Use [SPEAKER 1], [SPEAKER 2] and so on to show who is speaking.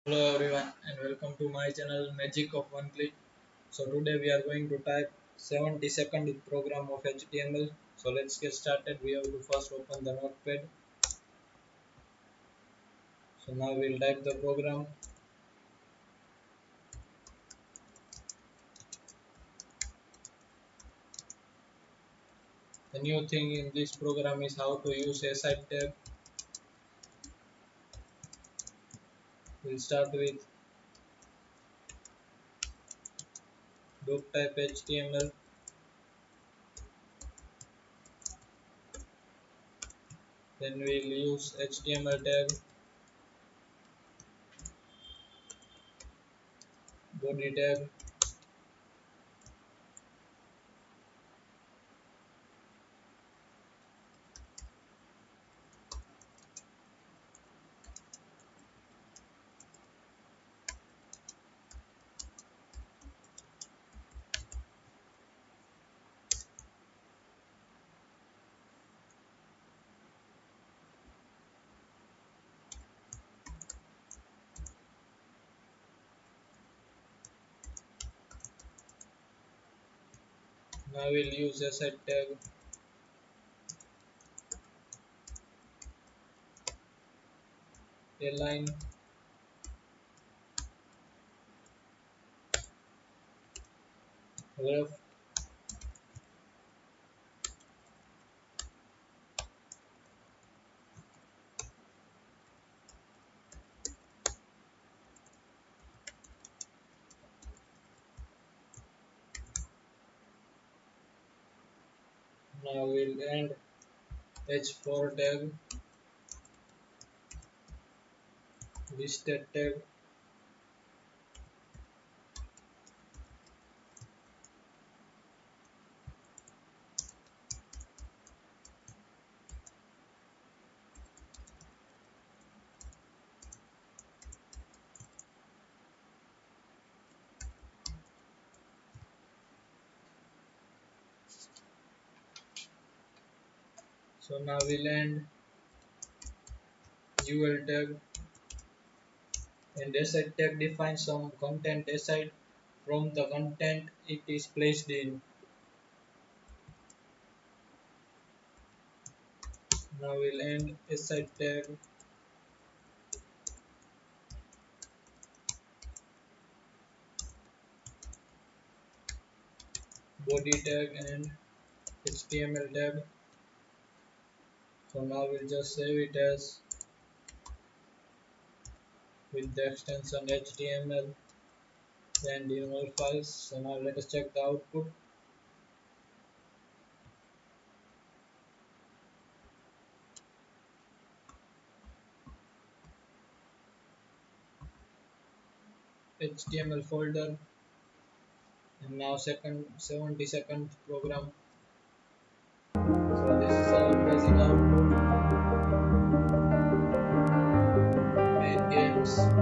[SPEAKER 1] Hello everyone and welcome to my channel Magic of One Click. So today we are going to type 70-second program of HTML. So let's get started. We have to first open the notepad. So now we'll type the program. The new thing in this program is how to use a site tag. We'll start with doctype HTML. Then we'll use HTML tag, body tag. Now we'll use a site tag, a line, left. Now we'll end h4 tag, listed tag. So now we'll end UL tag, and aside tag defines some content aside from the content it is placed in. Now we'll end aside tag, body tag, and HTML tag. So now we'll just save it as with the extension HTML and in all files. So now let us check the output. HTML folder, and now second 70-second program. So this is our basic output. Main games.